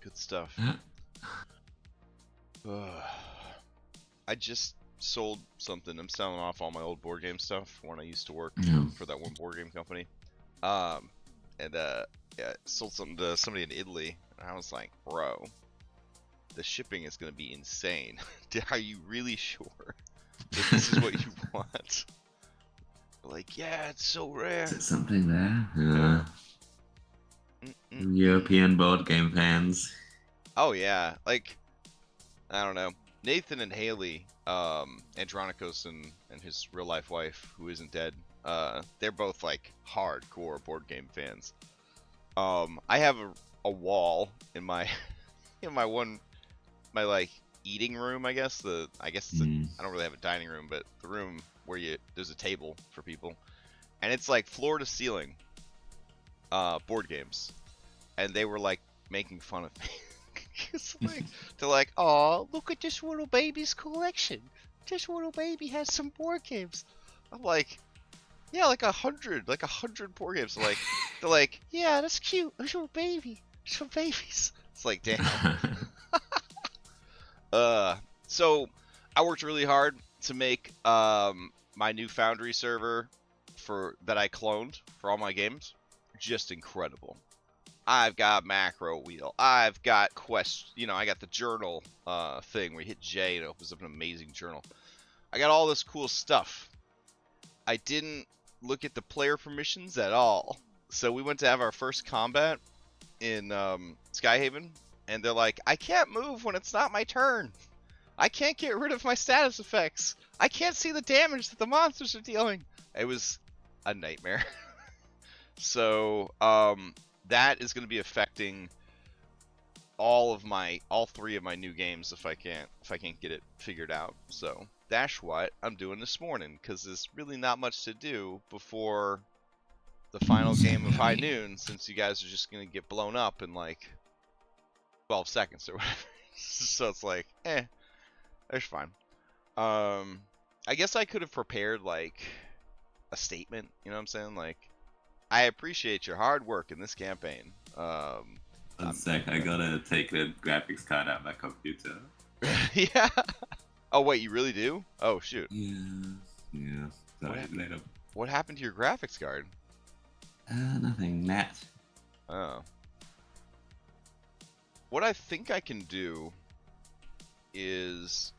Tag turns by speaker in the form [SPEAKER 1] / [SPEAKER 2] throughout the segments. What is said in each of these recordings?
[SPEAKER 1] Good stuff. I just sold something. I'm selling off all my old board game stuff when I used to work
[SPEAKER 2] Yeah.
[SPEAKER 1] for that one board game company. And yeah, sold something to somebody in Italy, and I was like, bro, the shipping is gonna be insane. Are you really sure that this is what you want? Like, yeah, it's so rare.
[SPEAKER 2] Is it something there?
[SPEAKER 1] Yeah.
[SPEAKER 2] European board game fans.
[SPEAKER 1] Oh yeah, like I don't know. Nathan and Haley, Andronikos and his real life wife, who isn't dead, they're both like hardcore board game fans. I have a wall in my in my like eating room, I guess. I don't really have a dining room, but the room where there's a table for people, and it's like floor to ceiling board games, and they were like making fun of me. They're like, oh, look at this little baby's collection. This little baby has some board games. I'm like, yeah, like 100 board games. They're like, yeah, that's cute. There's a little baby. There's some babies. It's like, damn. So I worked really hard to make my new Foundry server that I cloned for all my games just incredible. I've got macro wheel. I've got quest. I got the journal thing where you hit J and it opens up an amazing journal. I got all this cool stuff. I didn't look at the player permissions at all. So we went to have our first combat in Skyhaven, and they're like, I can't move when it's not my turn. I can't get rid of my status effects. I can't see the damage that the monsters are dealing. It was a nightmare. So, that is going to be affecting all 3 of my new games if I can't get it figured out. So that's what I'm doing this morning, because there's really not much to do before the final game of High Noon, since you guys are just going to get blown up in like 12 seconds or whatever. So it's like, it's fine. I guess I could have prepared like a statement, you know what I'm saying? Like, I appreciate your hard work in this campaign.
[SPEAKER 2] One sec, I gotta take the graphics card out of my computer.
[SPEAKER 1] Yeah. Oh wait, you really do? Oh shoot.
[SPEAKER 2] Yeah. Sorry, later.
[SPEAKER 1] What happened to your graphics card?
[SPEAKER 2] Nothing. Matt.
[SPEAKER 1] Oh. What I think I can do is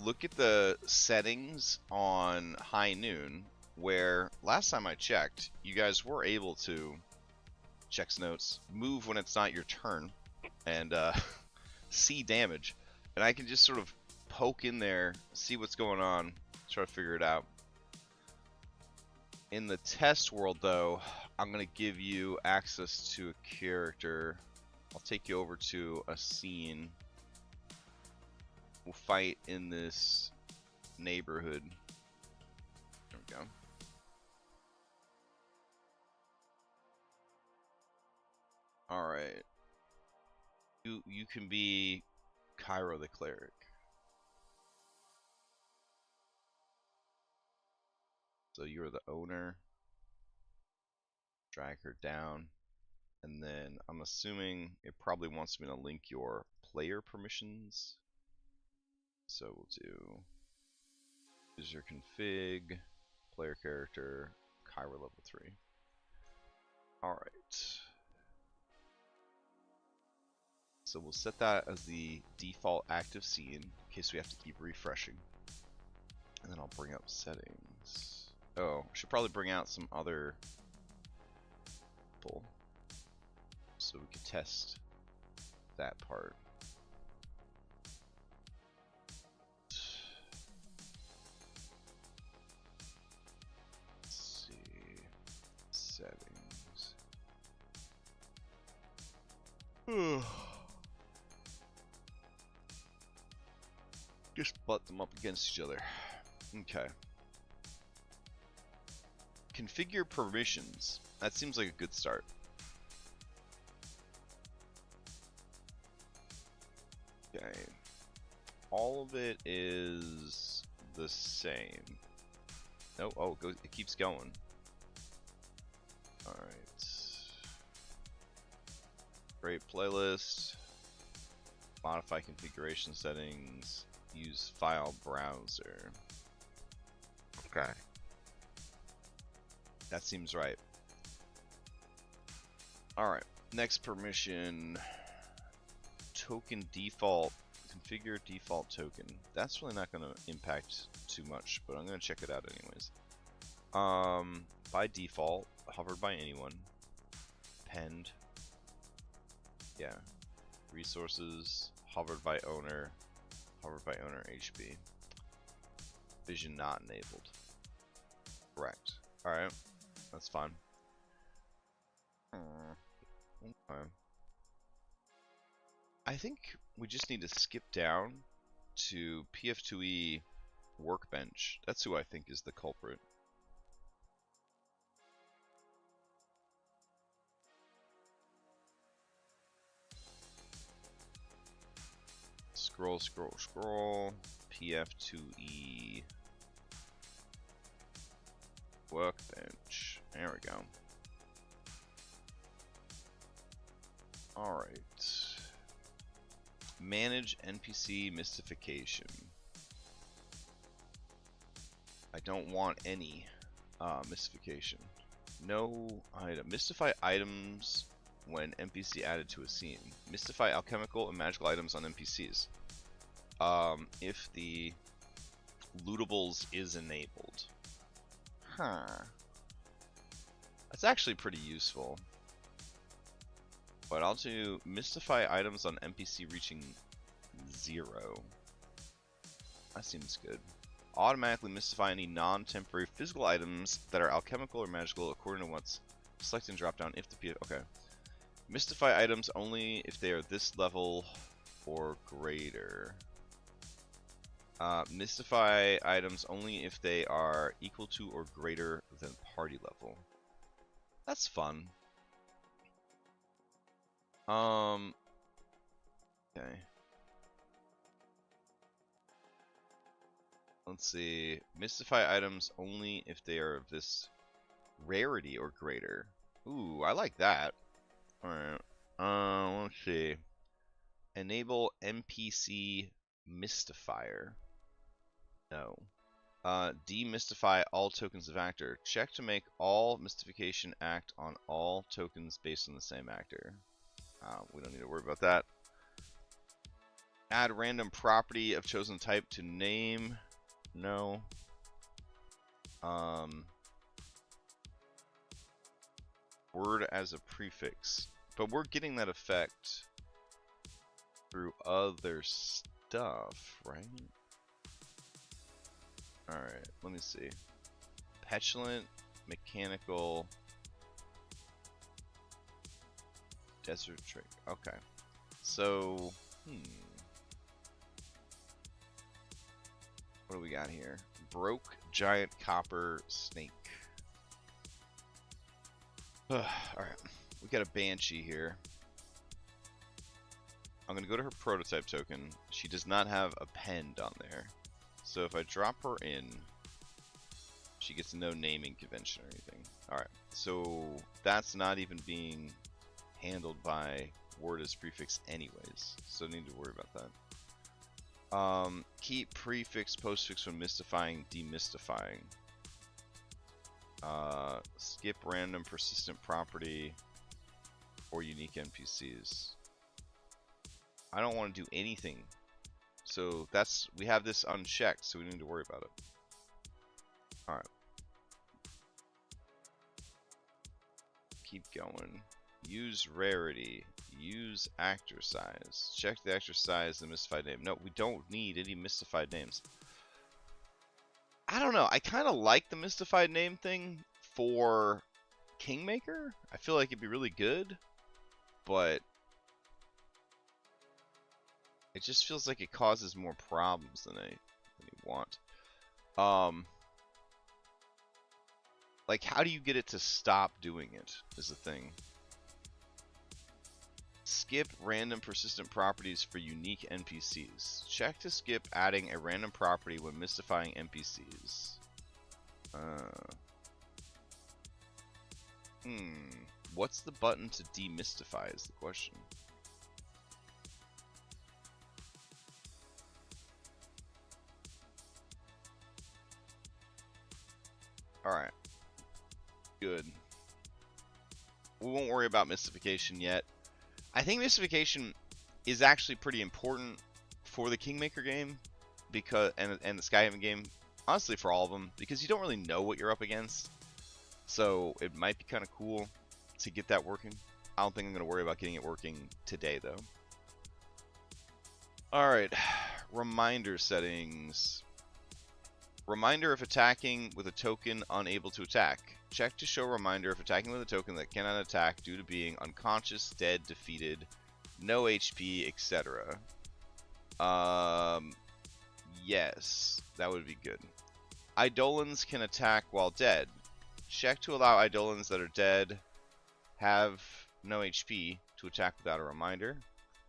[SPEAKER 1] look at the settings on High Noon, where last time I checked, you guys were able to, checks notes, move when it's not your turn, and see damage. And I can just sort of poke in there, see what's going on, try to figure it out. In the test world, though, I'm going to give you access to a character. I'll take you over to a scene. We'll fight in this neighborhood. There we go. Alright. You can be Cairo the cleric. So you're the owner. Drag her down. And then I'm assuming it probably wants me to link your player permissions. So we'll do user config, player character, Cairo level 3. Alright. So we'll set that as the default active scene in case we have to keep refreshing. And then I'll bring up settings. Oh, I should probably bring out some other people so we can test that part. Let's see. Settings. Just butt them up against each other. Okay. Configure permissions. That seems like a good start. Okay. All of it is the same. No, oh, it keeps going. Alright. Create playlist. Modify configuration settings. Use file browser. Okay. That seems right. Alright. Next permission. Token default. Configure default token. That's really not going to impact too much, but I'm going to check it out anyways. By default, hovered by anyone. Penned. Yeah. Resources, hovered by owner. Hovered by owner HB. Vision not enabled. Correct. Alright. That's fine. Okay. I think we just need to skip down to PF2E workbench. That's who I think is the culprit. Scroll, scroll, scroll. PF2E workbench. There we go. Alright. Manage NPC mystification. I don't want any mystification. No item. Mystify items when NPC added to a scene. Mystify alchemical and magical items on NPCs. If the lootables is enabled. Huh. That's actually pretty useful. But I'll do mystify items on NPC reaching 0. That seems good. Automatically mystify any non-temporary physical items that are alchemical or magical according to what's selected and drop down if the PF. Okay. Mystify items only if they are this level or greater. Mystify items only if they are equal to or greater than party level. That's fun. Okay. Let's see. Mystify items only if they are of this rarity or greater. Ooh, I like that. Alright. Let's see. Enable NPC Mystifier. No. Demystify all tokens of actor. Check to make all mystification act on all tokens based on the same actor. We don't need to worry about that. Add random property of chosen type to name. No. Word as a prefix. But we're getting that effect through other stuff, right? Alright, let me see. Petulant, mechanical, desert trick. Okay. So, what do we got here? Broke giant copper snake. Alright, we got a banshee here. I'm gonna go to her prototype token. She does not have a penned on there. So if I drop her in, she gets no naming convention or anything. Alright, so that's not even being handled by word as prefix anyways, so need to worry about that. Keep prefix postfix when mystifying, demystifying. Skip random persistent property or unique NPCs. I don't want to do anything, so that's, we have this unchecked, so we need to worry about it. Alright. Keep going. Use rarity. Use actor size. Check the actor size and mystified name. No, we don't need any mystified names. I don't know. I kind of like the mystified name thing for Kingmaker. I feel like it'd be really good, but it just feels like it causes more problems than I want. Like, how do you get it to stop doing it is the thing. Skip random persistent properties for unique NPCs. Check to skip adding a random property when mystifying NPCs. What's the button to demystify is the question. Alright. Good. We won't worry about mystification yet. I think mystification is actually pretty important for the Kingmaker game, because and the Skyhaven game, honestly for all of them, because you don't really know what you're up against. So it might be kind of cool to get that working. I don't think I'm going to worry about getting it working today, though. Alright, reminder settings. Reminder if attacking with a token unable to attack. Check to show reminder if attacking with a token that cannot attack due to being unconscious, dead, defeated, no HP, etc. Yes, that would be good. Eidolons can attack while dead. Check to allow Eidolons that are dead, have no HP, to attack without a reminder.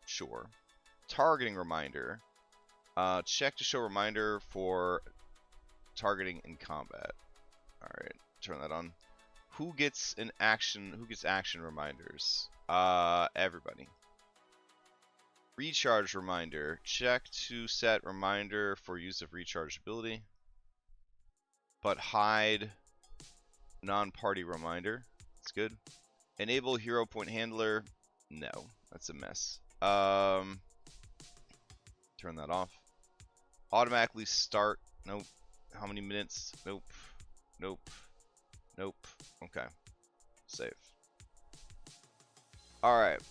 [SPEAKER 1] Sure. Targeting reminder. Check to show reminder for targeting in combat. Alright, turn that on. Who gets action reminders? Everybody. Recharge reminder. Check to set reminder for use of recharge ability, but hide non-party reminder. That's good. Enable hero point handler. No, that's a mess. Turn that off. Automatically start. Nope. How many minutes? Nope. Nope. Nope. Okay. Save. Alright.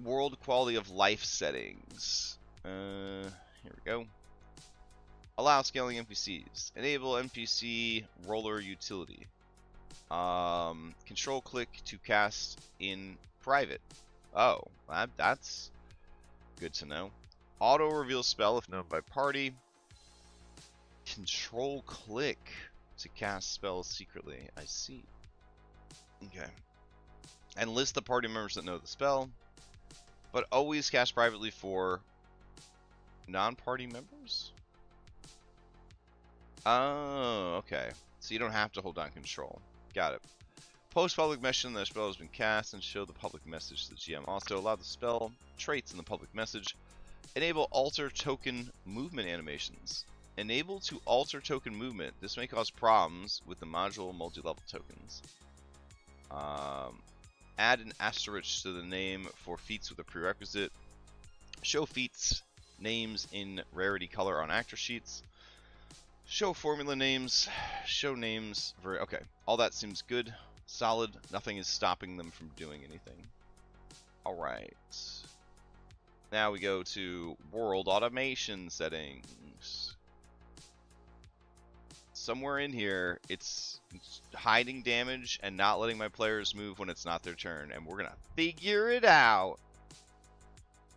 [SPEAKER 1] World quality of life settings. Here we go. Allow scaling NPCs. Enable NPC roller utility. Control click to cast in private. Oh, that's good to know. Auto reveal spell if known by party. Control click to cast spells secretly. I see. Okay. And list the party members that know the spell, but always cast privately for non-party members? Oh, okay. So you don't have to hold down control. Got it. Post public message that a spell has been cast and show the public message to the GM. Also allow the spell traits in the public message. Enable alter token movement animations. Enable to alter token movement. This may cause problems with the module multi-level tokens. Add an asterisk to the name for feats with a prerequisite. Show feats names in rarity color on actor sheets. Show formula names. Show names for... Okay, all that seems good. Solid. Nothing is stopping them from doing anything. Alright. Now we go to world automation settings. Somewhere in here, it's hiding damage and not letting my players move when it's not their turn, and we're gonna figure it out.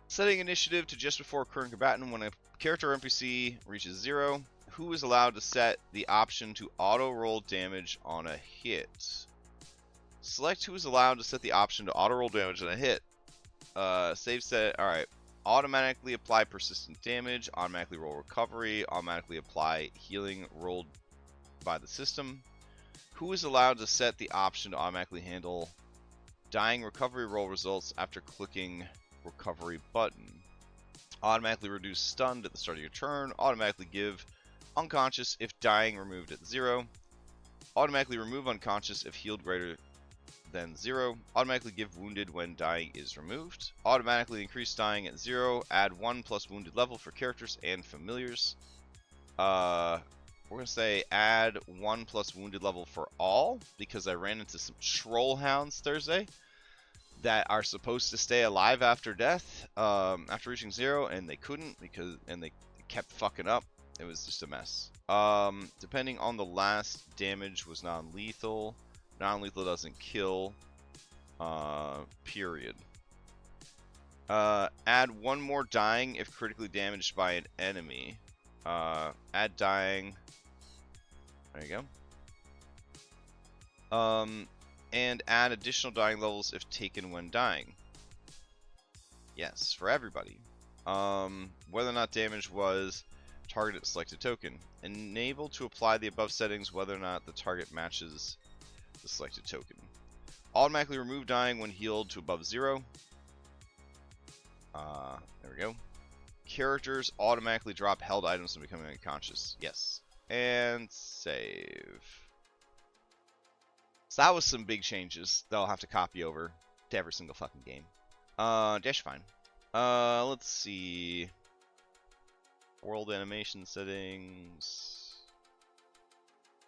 [SPEAKER 1] Setting initiative to just before current combatant. When a character or NPC reaches 0, who is allowed to set the option to auto roll damage on a hit? Select who is allowed to set the option to auto roll damage on a hit. Save set. Alright. Automatically apply persistent damage, automatically roll recovery, automatically apply healing rolled by the system. Who is allowed to set the option to automatically handle dying recovery roll results after clicking recovery button? Automatically reduce stunned at the start of your turn, automatically give unconscious if dying removed at 0, automatically remove unconscious if healed greater than 0, automatically give wounded when dying is removed, automatically increase dying at 0, add 1 plus wounded level for characters and familiars. We're going to say add 1 plus wounded level for all, because I ran into some troll hounds Thursday that are supposed to stay alive after death, after reaching 0, and they couldn't and they kept fucking up. It was just a mess. Depending on the last, damage was non-lethal. Non-lethal doesn't kill. Period. Add 1 more dying if critically damaged by an enemy. Add dying. There you go. And add additional dying levels if taken when dying. Yes, for everybody. Whether or not damage was targeted at selected token. Enable to apply the above settings whether or not the target matches the selected token. Automatically remove dying when healed to above 0. There we go. Characters automatically drop held items when becoming unconscious. Yes. And save. So that was some big changes that I'll have to copy over to every single fucking game. Dash fine. Let's see. World animation settings.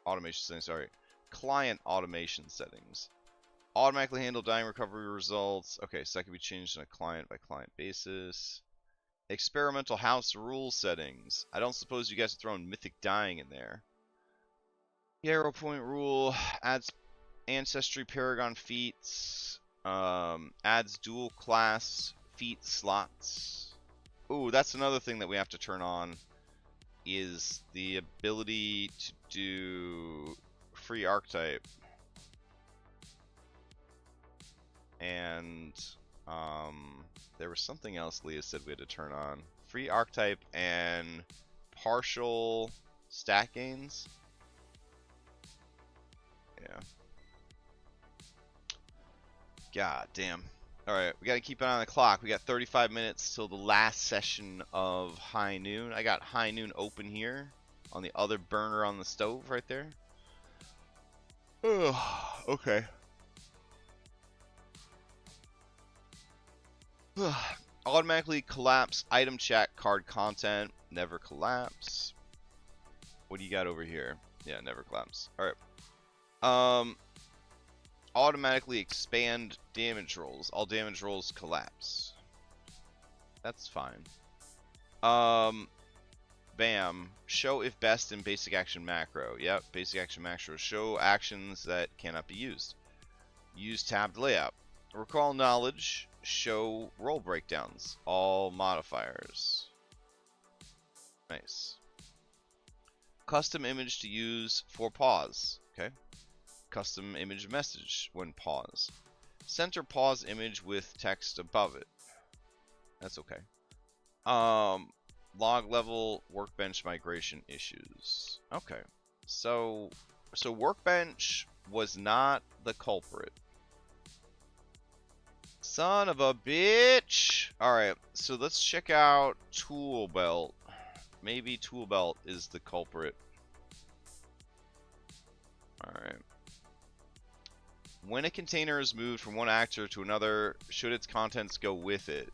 [SPEAKER 1] Automation settings, sorry. Client automation settings. Automatically handle dying recovery results. Okay, so that can be changed on a client by client basis. Experimental house rule settings. I don't suppose you guys are throwing mythic dying in there. Arrow point rule adds ancestry paragon feats. Adds dual class feat slots. Ooh, that's another thing that we have to turn on, is the ability to do free archetype. And there was something else Leah said we had to turn on. Free archetype and partial stat gains. Yeah. God damn. Alright, we gotta keep it on the clock. We got 35 minutes till the last session of High Noon. I got High Noon open here on the other burner on the stove right there. Okay. Automatically collapse item chat card content. Never collapse. What do you got over here? Yeah, never collapse. Alright. Automatically expand damage rolls. All damage rolls collapse. That's fine. Bam. Show if best in basic action macro. Yep, basic action macro. Show actions that cannot be used. Use tabbed layout. Recall knowledge. Show roll breakdowns. All modifiers. Nice. Custom image to use for pause. Okay. Custom image message when pause. Center pause image with text above it. That's okay. Log level workbench migration issues. Okay. So workbench was not the culprit. Son of a bitch. Alright, so let's check out tool belt. Maybe tool belt is the culprit. Alright. When a container is moved from one actor to another, should its contents go with it?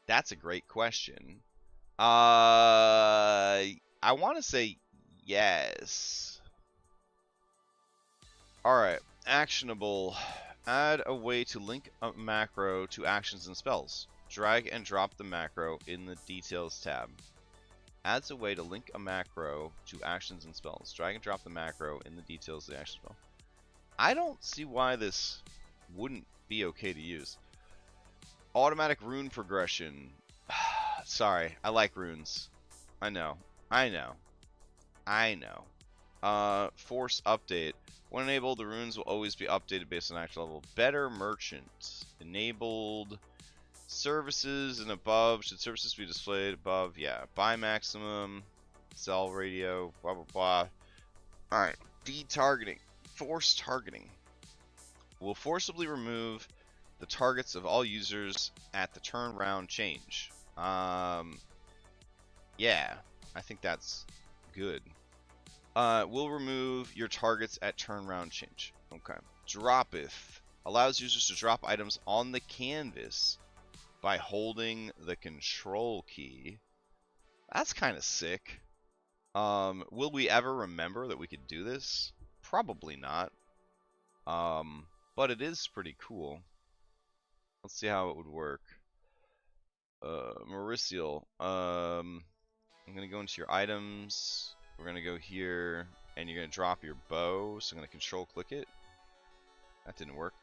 [SPEAKER 1] That's a great question. I want to say yes. Alright, actionable. Add a way to link a macro to actions and spells. Drag and drop the macro in the details tab. Adds a way to link a macro to actions and spells. Drag and drop the macro in the details of the action spell. I don't see why this wouldn't be okay to use. Automatic rune progression. Sorry, I like runes. I know. Force update. When enabled, the runes will always be updated based on actual level. Better merchant. Enabled. Services and above. Should services be displayed above? Yeah. Buy maximum. Sell radio. Blah, blah, blah. Alright. De-targeting. Force targeting. Will forcibly remove the targets of all users at the turn round change. Yeah. I think that's good. Will remove your targets at turn round change. Okay. Droppeth. Allows users to drop items on the canvas by holding the control key. That's kind of sick. Will we ever remember that we could do this? Probably not. But it is pretty cool. Let's see how it would work. Mauricial. I'm gonna go into your items. We're gonna go here, and you're gonna drop your bow. So I'm gonna control click it. That didn't work.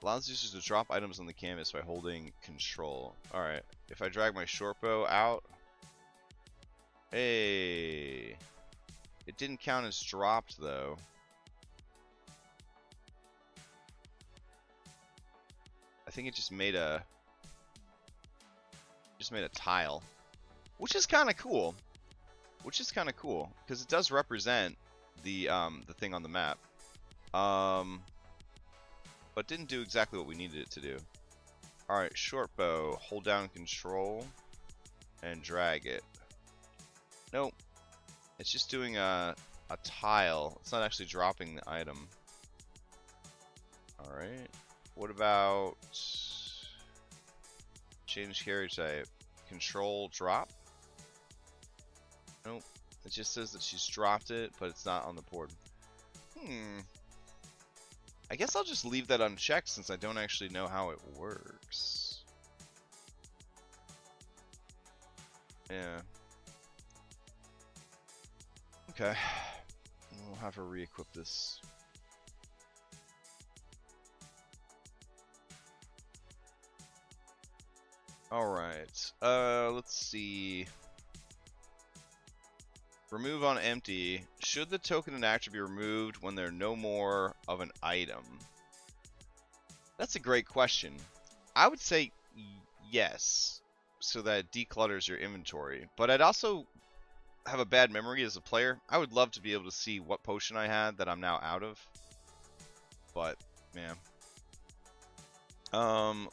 [SPEAKER 1] Allows users to drop items on the canvas by holding control. Alright, if I drag my short bow out. Hey. It didn't count as dropped though. I think it just made a tile. Which is kinda cool. Because it does represent the thing on the map. But didn't do exactly what we needed it to do. Alright, short bow. Hold down control and drag it. Nope. It's just doing a tile. It's not actually dropping the item. Alright. What about change carry type? Control drop? Nope. It just says that she's dropped it, but it's not on the board. I guess I'll just leave that unchecked since I don't actually know how it works. Yeah. Okay. We'll have her re-equip this. Alright. Let's see. Remove on empty. Should the token and actor be removed when they're no more of an item? That's a great question. I would say yes, so that it declutters your inventory. But I'd also have a bad memory as a player. I would love to be able to see what potion I had that I'm now out of. But, man.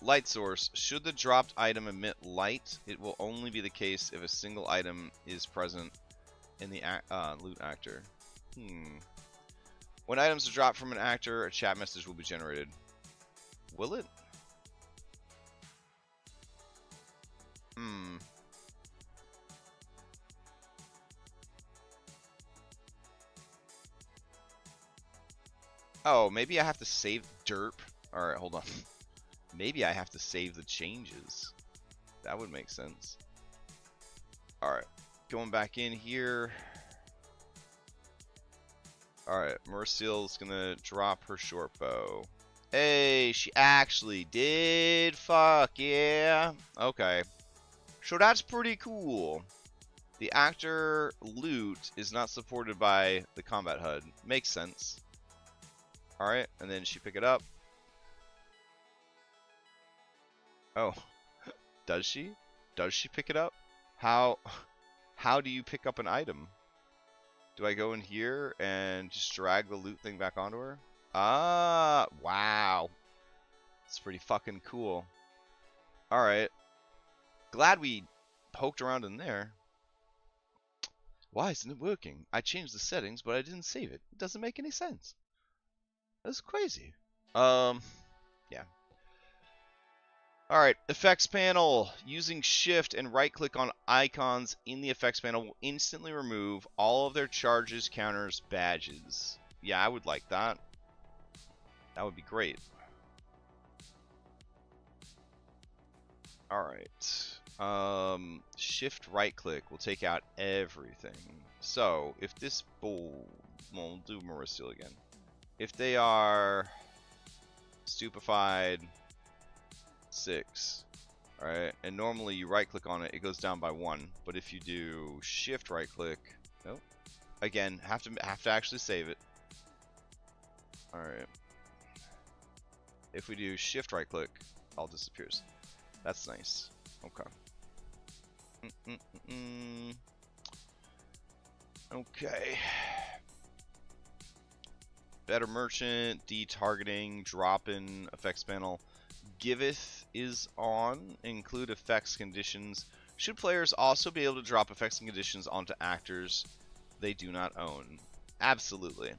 [SPEAKER 1] Light source. Should the dropped item emit light? It will only be the case if a single item is present in the loot actor. When items are dropped from an actor, a chat message will be generated. Will it? Oh, maybe I have to save derp. Alright, hold on. Maybe I have to save the changes. That would make sense. Alright. Going back in here. Alright, Merciel's gonna drop her short bow. Hey, she actually did. Fuck yeah. Okay. So that's pretty cool. The actor loot is not supported by the combat HUD. Makes sense. Alright, and then she pick it up. Oh. Does she? Does she pick it up? How do you pick up an item? Do I go in here and just drag the loot thing back onto her? Ah, wow. It's pretty fucking cool. Alright. Glad we poked around in there. Why isn't it working? I changed the settings, but I didn't save it. It doesn't make any sense. That's crazy. Yeah. Alright, effects panel. Using shift and right click on icons in the effects panel will instantly remove all of their charges, counters, badges. Yeah, I would like that. That would be great. Alright. Shift right click will take out everything. So, if this bull, we'll do Marisial again. If they are stupefied 6, alright, and normally you right click on it, it goes down by 1. But if you do shift right click, nope. Again, have to actually save it. Alright. If we do shift right click, all disappears. That's nice. Okay. Okay. Better merchant, detargeting, drop-in, effects panel. Giveth is on. Include effects conditions. Should players also be able to drop effects and conditions onto actors they do not own? Absolutely.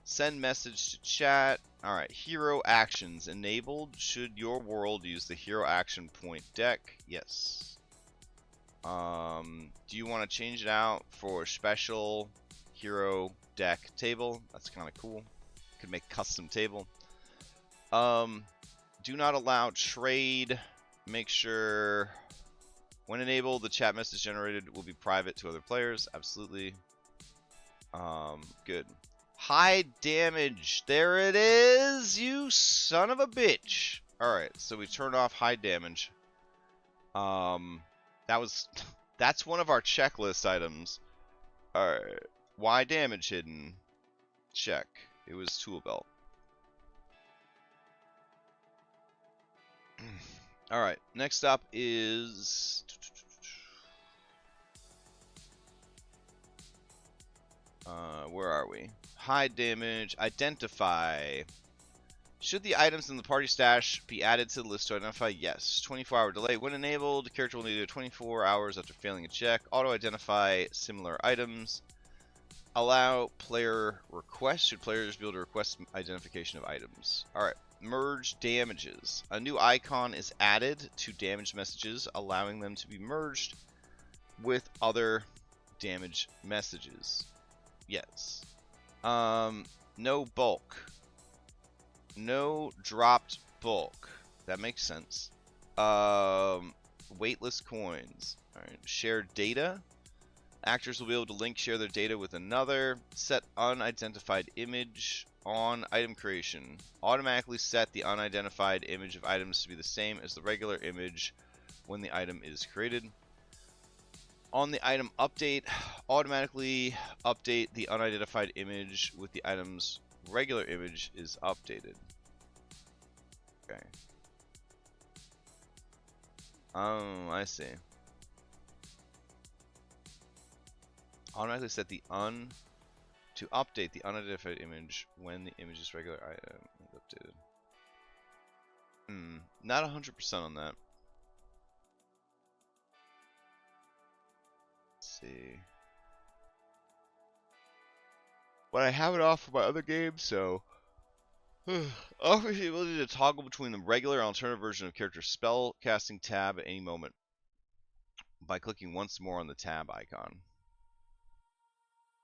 [SPEAKER 1] Send message to chat. Alright, hero actions enabled. Should your world use the hero action point deck? Yes. Do you want to change it out for special hero deck table? That's kind of cool. Could make custom table. Do not allow trade. Make sure when enabled, the chat message generated will be private to other players. Absolutely. Good. High damage. There it is, you son of a bitch. Alright, so we turn off high damage. That's one of our checklist items. Alright. Why damage hidden? Check. It was tool belt. Alright, next up is where are we? High damage, identify. Should the items in the party stash be added to the list to identify? Yes. 24-hour delay. When enabled, the character will need to 24 hours after failing a check. Auto-identify similar items. Allow player requests. Should players be able to request identification of items? Alright. Merge damages. A new icon is added to damage messages, allowing them to be merged with other damage messages. Yes. No bulk. No dropped bulk. That makes sense. Weightless coins. Alright. Shared data. Actors will be able to link share their data with another. Set unidentified image on item creation. Automatically set the unidentified image of items to be the same as the regular image when the item is created. On the item update, automatically update the unidentified image with the item's regular image is updated. Okay. Oh, I see. Automatically set the to update the unidentified image when the image's regular item is updated. Not 100% on that. Let's see. But I have it off for my other games, so offers the ability to toggle between the regular and alternative version of character spell casting tab at any moment by clicking once more on the tab icon.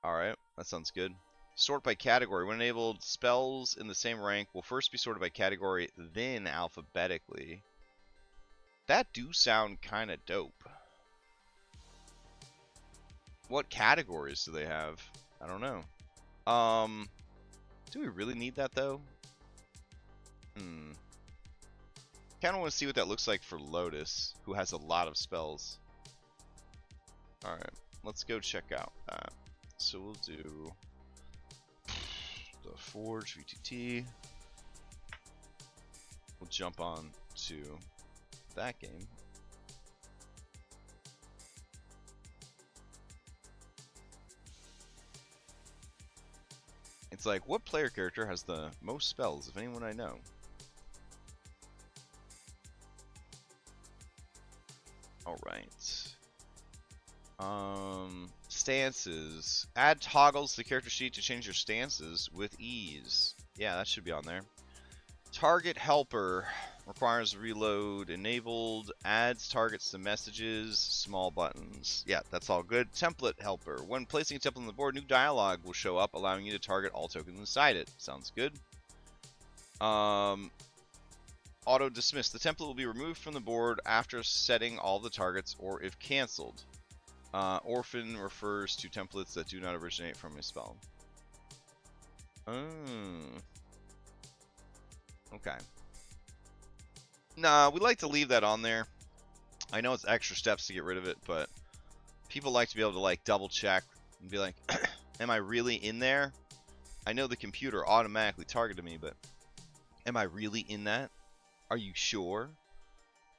[SPEAKER 1] Alright, that sounds good. Sort by category. When enabled, spells in the same rank will first be sorted by category, then alphabetically. That do sound kind of dope. What categories do they have? I don't know. Do we really need that though? Kind of want to see what that looks like for Lotus, who has a lot of spells. Alright, let's go check out that. So we'll do the Forge FVTT. We'll jump on to that game. It's like, what player character has the most spells, if anyone I know? Alright. Stances. Add toggles to the character sheet to change your stances with ease. Yeah, that should be on there. Target helper. Requires reload. Enabled. Adds targets to messages. Small buttons. Yeah, that's all good. Template helper. When placing a template on the board, new dialogue will show up, allowing you to target all tokens inside it. Sounds good. Auto dismiss. The template will be removed from the board after setting all the targets or if cancelled. Orphan refers to templates that do not originate from a spell. Okay. Nah, we like to leave that on there. I know it's extra steps to get rid of it, but people like to be able to like double check and be like, am I really in there? I know the computer automatically targeted me, but am I really in that? Are you sure?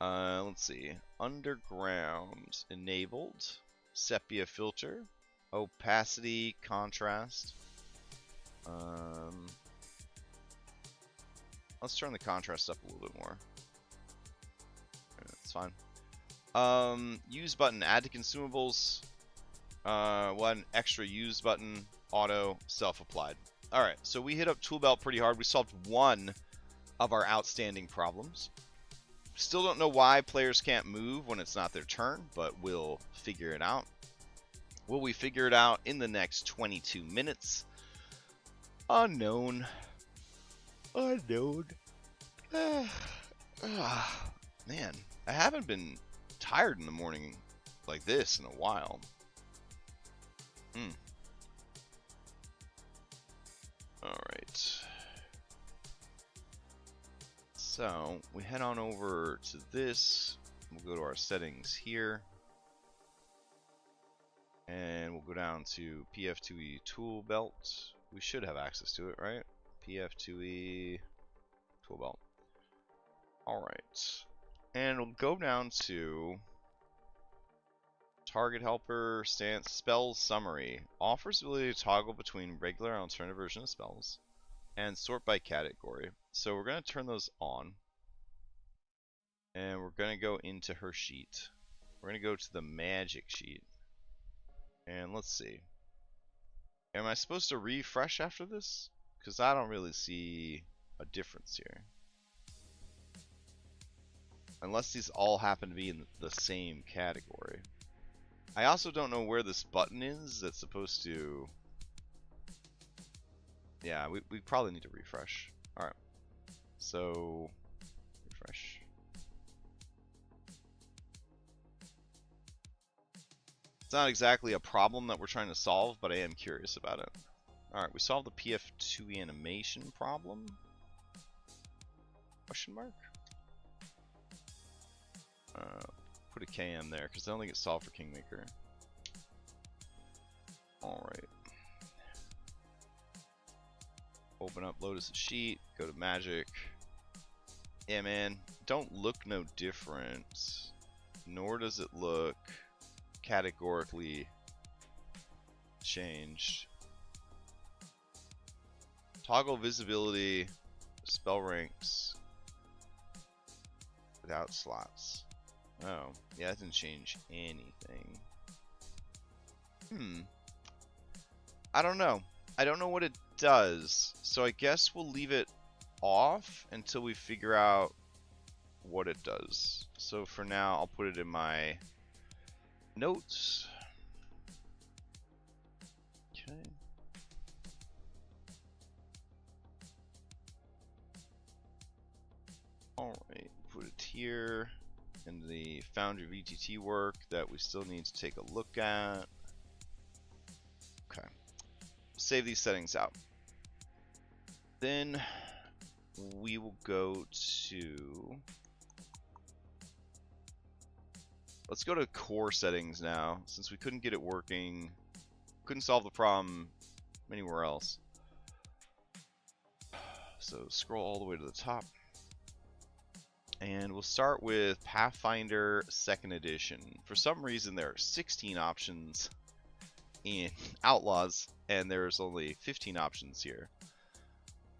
[SPEAKER 1] Let's see. Underground enabled. Sepia filter. Opacity, contrast. Let's turn the contrast up a little bit more. That's fine. Use button. Add to consumables. One extra use button. Auto. Self-applied. Alright, so we hit up tool belt pretty hard. We solved one of our outstanding problems. Still don't know why players can't move when it's not their turn, but we'll figure it out. Will we figure it out in the next 22 minutes? Unknown. Unknown. Man, I haven't been tired in the morning like this in a while. Alright. So, we head on over to this. We'll go to our settings here. And we'll go down to PF2E tool belt. We should have access to it, right? PF2E tool belt. Alright. And we'll go down to target helper, stance, spells summary. Offers the ability to toggle between regular and alternative version of spells. and sort by category. So we're going to turn those on. And we're going to go into her sheet. We're going to go to the magic sheet. And let's see. Am I supposed to refresh after this? Because I don't really see a difference here. Unless these all happen to be in the same category. I also don't know where this button is that's supposed to... Yeah, we probably need to refresh. Alright. So, refresh. It's not exactly a problem that we're trying to solve, but I am curious about it. Alright, we solved the PF2 animation problem? Question mark? Put a KM there, because I don't think it's solved for Kingmaker. Alright. Open up Lotus' sheet, go to Magic. Yeah, man, don't look no different. Nor does it look categorically changed. Toggle visibility, spell ranks without slots. Oh, yeah, that didn't change anything. I don't know. I don't know what it does, so I guess we'll leave it off until we figure out what it does. So for now, I'll put it in my notes. Okay. Alright, put it here in the Foundry VTT work that we still need to take a look at. Okay. Save these settings out. Then we will go to... Let's go to core settings now, since we couldn't get it working. Couldn't solve the problem anywhere else. So scroll all the way to the top. And we'll start with Pathfinder 2nd Edition. For some reason there are 16 options in Outlaws, and there's only 15 options here.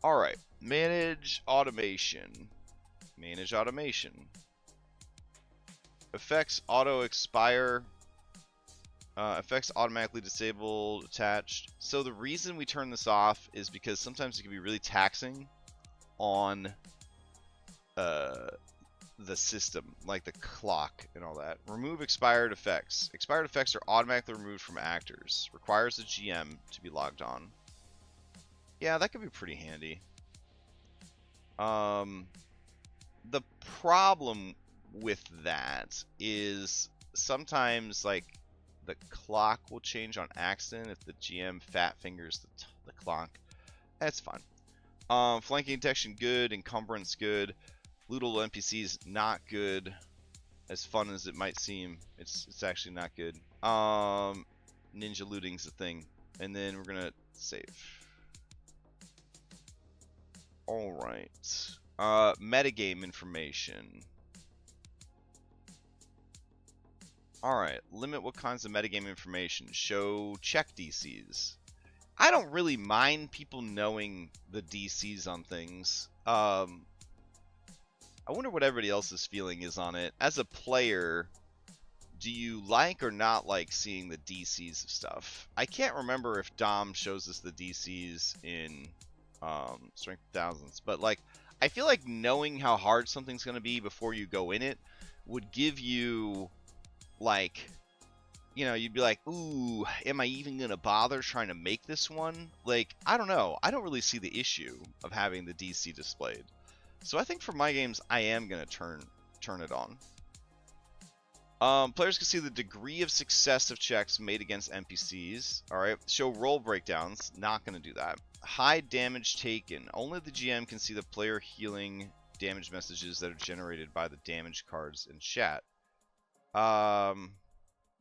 [SPEAKER 1] Alright, manage automation. Manage automation. Effects auto expire. Effects automatically disabled, attached. So the reason we turn this off is because sometimes it can be really taxing on the system, like the clock and all that. Remove expired effects. Expired effects are automatically removed from actors. Requires the GM to be logged on. Yeah, that could be pretty handy. The problem with that is sometimes, like, the clock will change on accident if the GM fat fingers the clock. That's fine. Flanking detection good, encumbrance good. Lootable NPCs not good. As fun as it might seem, it's actually not good. Ninja looting's a thing, and then we're gonna save. All right. Metagame information. Alright, limit what kinds of metagame information. Show check DCs. I don't really mind people knowing the DCs on things. I wonder what everybody else's feeling is on it. As a player, do you like or not like seeing the DCs of stuff? I can't remember if Dom shows us the DCs in Strength of Thousands, but like, I feel like knowing how hard something's going to be before you go in it would give you... like, you know, you'd be like, ooh, am I even gonna bother trying to make this one? Like, I don't know. I don't really see the issue of having the DC displayed. So I think for my games, I am gonna turn it on. Players can see the degree of success of checks made against NPCs. Alright, show roll breakdowns. Not gonna do that. Hide damage taken. Only the GM can see the player healing damage messages that are generated by the damage cards in chat.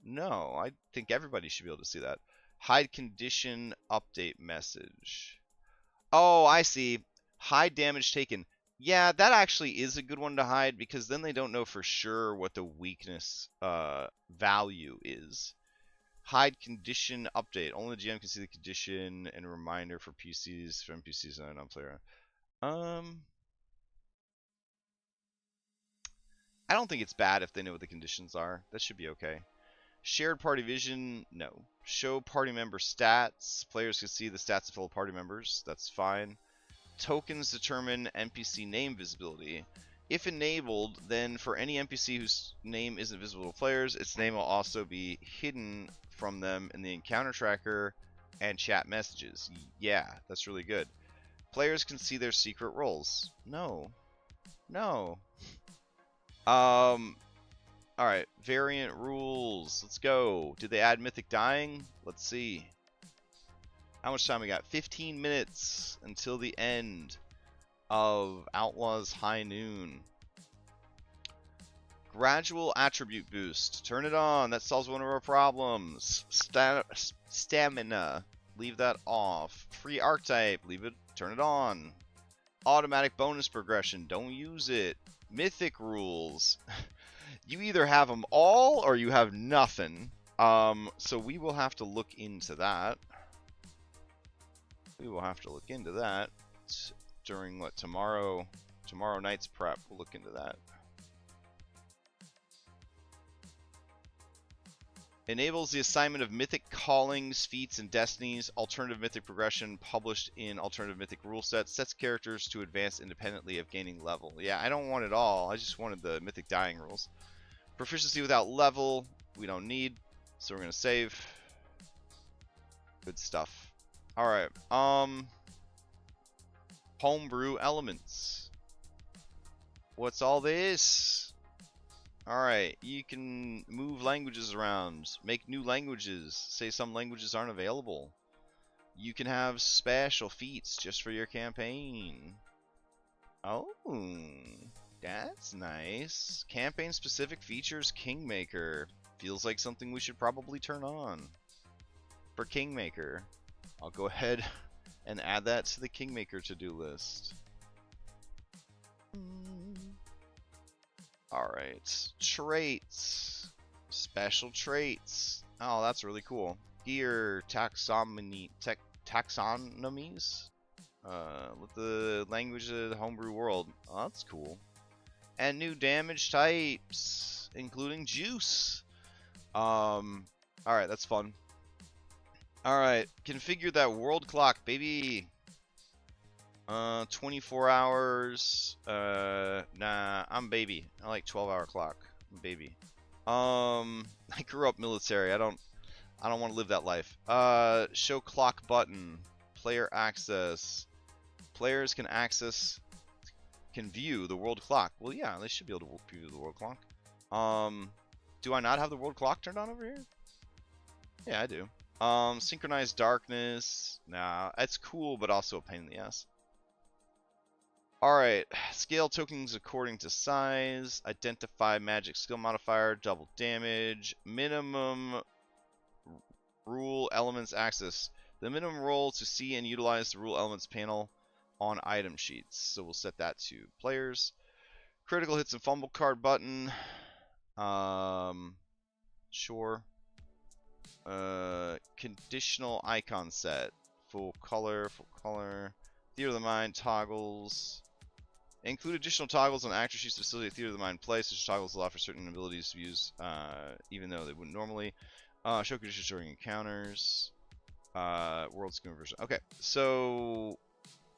[SPEAKER 1] No, I think everybody should be able to see that. Hide condition update message. Oh, I see. Hide damage taken. Yeah, that actually is a good one to hide, because then they don't know for sure what the weakness value is. Hide condition update. Only the GM can see the condition and a reminder for PCs from NPCs and non-player. I don't think it's bad if they know what the conditions are. That should be okay. Shared party vision, no. Show party member stats. Players can see the stats of fellow party members. That's fine. Tokens determine NPC name visibility. If enabled, then for any NPC whose name isn't visible to players, its name will also be hidden from them in the encounter tracker and chat messages. Yeah, that's really good. Players can see their secret roles. No. No. Alright, variant rules. Let's go. Did they add mythic dying? Let's see. How much time we got? 15 minutes until the end of Outlaws High Noon. Gradual attribute boost. Turn it on. That solves one of our problems. Stamina. Leave that off. Free archetype. Leave it. Turn it on. Automatic bonus progression. Don't use it. Mythic rules. You either have them all or you have nothing. So we will have to look into that. We will have to look into that during what tomorrow night's prep. We'll look into that. Enables the assignment of mythic callings, feats, and destinies. Alternative mythic progression published in alternative mythic rule sets. Sets characters to advance independently of gaining level. Yeah, I don't want it all. I just wanted the mythic dying rules. Proficiency without level. We don't need. So we're going to save. Good stuff. Alright. Homebrew elements. What's all this? Alright, you can move languages around, make new languages, say some languages aren't available. You can have special feats just for your campaign. Oh, that's nice. Campaign specific features, Kingmaker. Feels like something we should probably turn on. For Kingmaker, I'll go ahead and add that to the Kingmaker to-do list. Alright, traits. Special traits. Oh, that's really cool. Gear taxonomies. With the language of the homebrew world. Oh, that's cool. And new damage types, including juice. Alright, that's fun. Alright, configure that world clock, baby. 24 hours. Nah, I'm baby. I like 12-hour clock. I'm baby. I grew up military. I don't want to live that life. Show clock button. Player access. Players can view the world clock. Well, yeah, they should be able to view the world clock. Do I not have the world clock turned on over here? Yeah, I do. Synchronized darkness. Nah, that's cool, but also a pain in the ass. Alright, scale tokens according to size, identify magic skill modifier, double damage, minimum rule elements access. The minimum role to see and utilize the rule elements panel on item sheets. So we'll set that to players. Critical hits and fumble card button. Sure. Conditional icon set. Full color. Theater of the Mind toggles. Include additional toggles on actor sheets to facilitate Theater of the Mind play. Such toggles allow for certain abilities to be used even though they wouldn't normally. Show conditions during encounters. World scheme version. Okay, so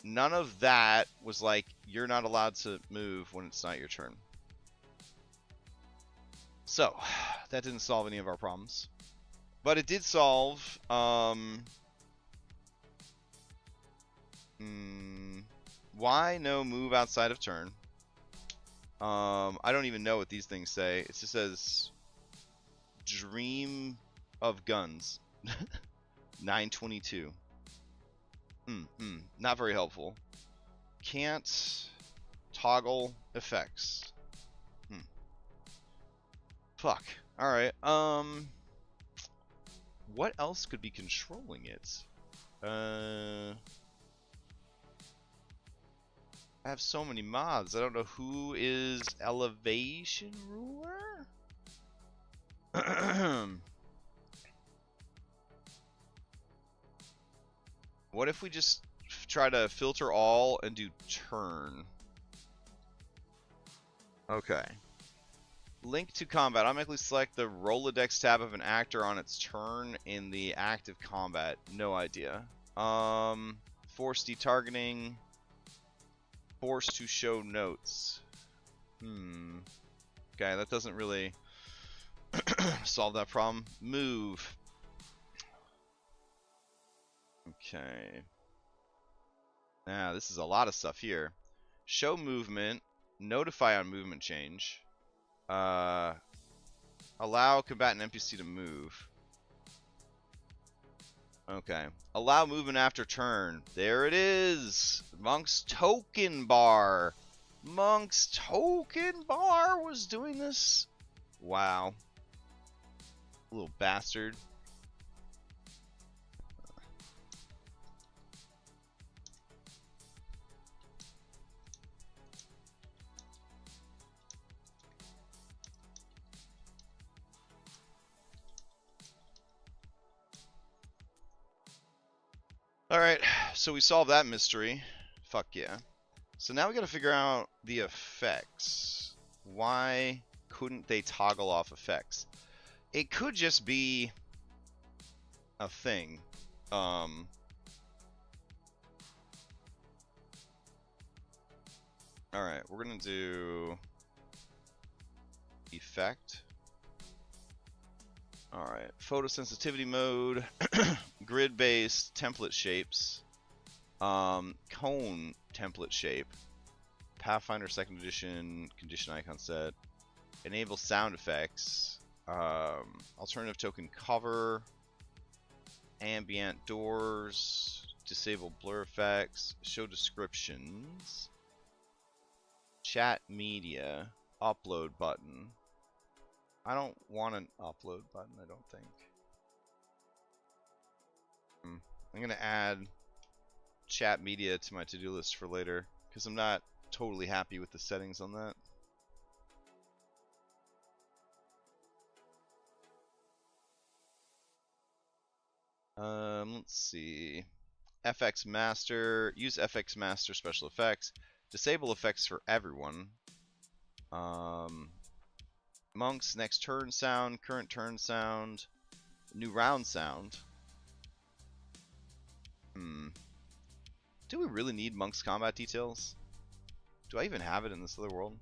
[SPEAKER 1] none of that was like, you're not allowed to move when it's not your turn. So, that didn't solve any of our problems. But it did solve, why no move outside of turn? I don't even know what these things say. It just says, dream of guns. 922. Not very helpful. Can't toggle effects. Fuck. Alright, what else could be controlling it? I have so many mods. I don't know who is Elevation Ruler? What if we just try to filter all and do turn? Okay. Link to combat. Automatically select the Rolodex tab of an actor on its turn in the active combat. No idea. Force detargeting. Force to show notes. Okay, that doesn't really solve that problem. Move. Okay. Now, this is a lot of stuff here. Show movement. Notify on movement change. Allow combatant NPC to move. Okay. Allow movement after turn. There it is. Monk's token bar. Monk's token bar was doing this. Wow. Little bastard. Alright, so we solved that mystery. Fuck yeah. So now we gotta figure out the effects. Why couldn't they toggle off effects? It could just be a thing. Alright, we're gonna do effect. Alright, photosensitivity mode, grid-based template shapes, cone template shape, Pathfinder 2nd edition condition icon set, enable sound effects, alternative token cover, ambient doors, disable blur effects, show descriptions, chat media, upload button. I don't want an upload button, I don't think. I'm going to add chat media to my to-do list for later, because I'm not totally happy with the settings on that. Let's see. FX Master. Use FX Master special effects. Disable effects for everyone. Monk's next turn sound, current turn sound, new round sound. Do we really need Monk's combat details? Do I even have it in this other world?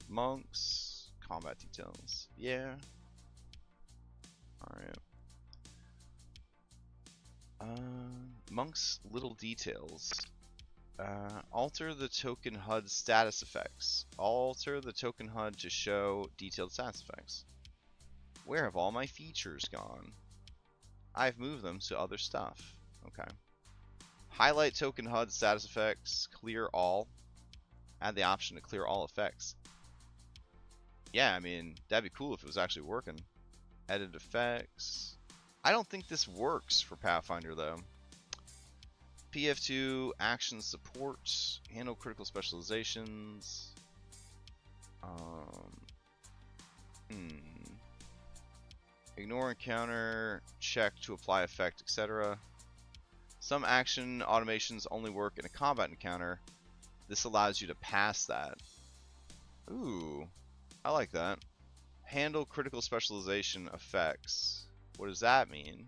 [SPEAKER 1] Monk's combat details. Yeah. Alright. Monk's little details. Alter the token HUD status effects. Alter the token HUD to show detailed status effects. Where have all my features gone? I've moved them to other stuff. Okay. Highlight token HUD status effects. Clear all. Add the option to clear all effects. Yeah, I mean, that'd be cool if it was actually working. Edit effects. I don't think this works for Pathfinder though. PF2 action support, handle critical specializations. Ignore encounter, check to apply effect, etc. Some action automations only work in a combat encounter. This allows you to pass that. Ooh, I like that. Handle critical specialization effects. What does that mean?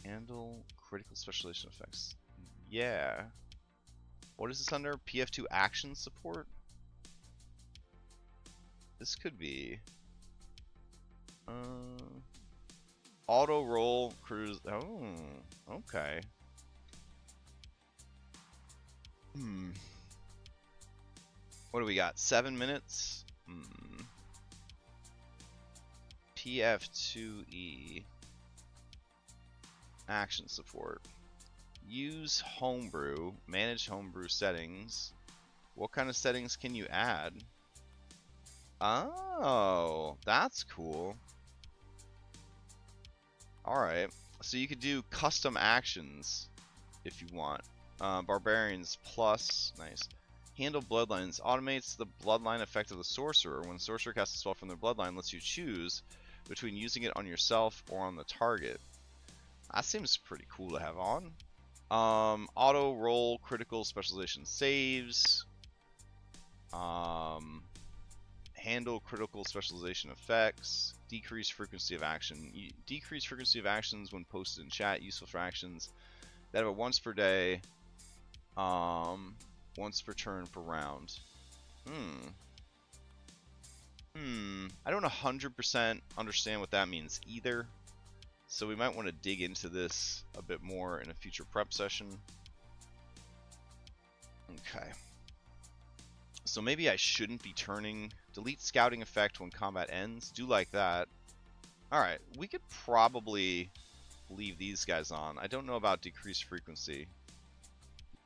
[SPEAKER 1] Handle critical specialization effects. Yeah. What is this under? PF2 action support? This could be. Auto roll cruise. Oh, okay. What do we got? 7 minutes? PF2E. Action support. Use homebrew. Manage homebrew settings. What kind of settings can you add? Oh, that's cool. Alright. So you could do custom actions if you want. Barbarians plus. Nice. Handle bloodlines. Automates the bloodline effect of the sorcerer. When sorcerer casts a spell from their bloodline, lets you choose between using it on yourself or on the target. That seems pretty cool to have on. Auto roll critical specialization saves. Handle critical specialization effects. Decrease frequency of action. Decrease frequency of actions when posted in chat. Useful for actions that have a once per day. Once per turn per round. I don't 100% understand what that means either. So we might want to dig into this a bit more in a future prep session. Okay. So maybe I shouldn't be turning delete scouting effect when combat ends. Do like that. Alright, we could probably leave these guys on. I don't know about decreased frequency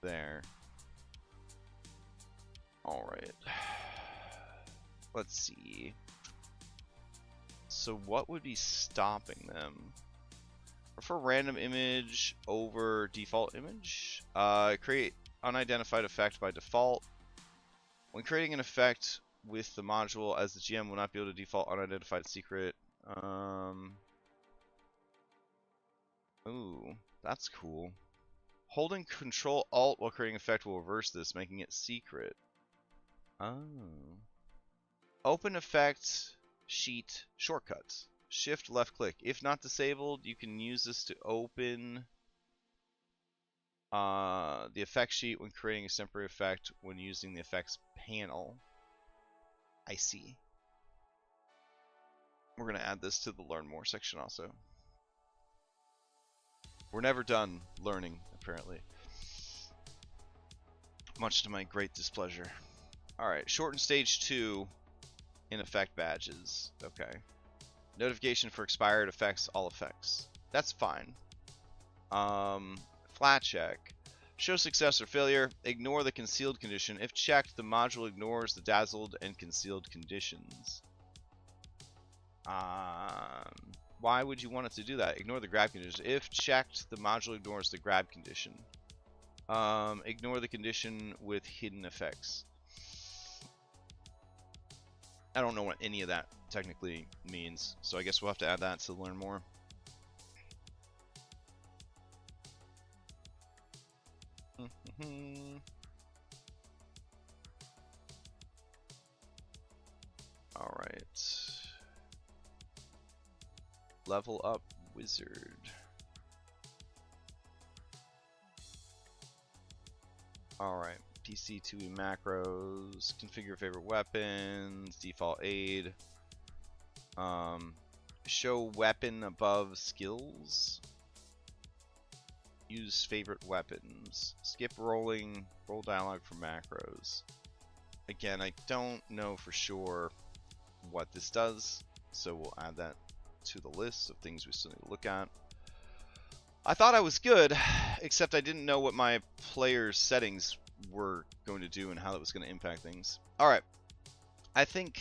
[SPEAKER 1] there. Alright. Let's see. So what would be stopping them? Prefer random image over default image. Create unidentified effect by default. When creating an effect with the module, as the GM will not be able to default unidentified secret. Ooh, that's cool. Holding Control Alt while creating effect will reverse this, making it secret. Oh. Open effect sheet shortcuts. Shift left click. If not disabled, you can use this to open the effect sheet when creating a temporary effect when using the effects panel. I see. We're going to add this to the Learn More section also. We're never done learning, apparently. Much to my great displeasure. Alright, shorten stage 2 in effect badges. Okay. Notification for expired affects all effects. That's fine. Flat check. Show success or failure. Ignore the concealed condition. If checked, the module ignores the dazzled and concealed conditions. Why would you want it to do that? Ignore the grab condition. If checked, the module ignores the grab condition. Ignore the condition with hidden effects. I don't know what any of that technically means, so I guess we'll have to add that to learn more. Alright. Level up wizard. Alright. PC 2E macros. Configure favorite weapons. Default aid. Show weapon above skills. Use favorite weapons. Skip rolling. Roll dialogue for macros. Again, I don't know for sure what this does, so we'll add that to the list of things we still need to look at. I thought I was good, except I didn't know what my player's settings were going to do and how that was going to impact things. Alright. I think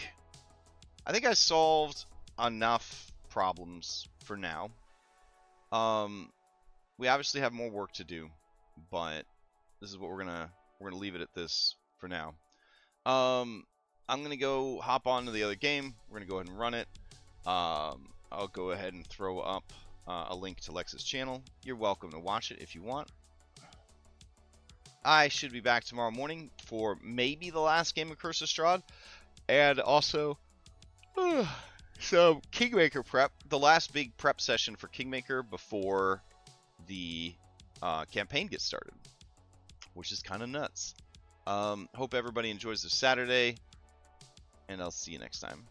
[SPEAKER 1] I solved enough problems for now. We obviously have more work to do, but this is what we're gonna leave it at this for now. I'm gonna go hop on to the other game. We're gonna go ahead and run it. I'll go ahead and throw up a link to Lex's channel. You're welcome to watch it if you want. I should be back tomorrow morning for maybe the last game of Curse of Strahd, and also some Kingmaker prep. The last big prep session for Kingmaker before the campaign gets started, which is kind of nuts. Hope everybody enjoys their Saturday, and I'll see you next time.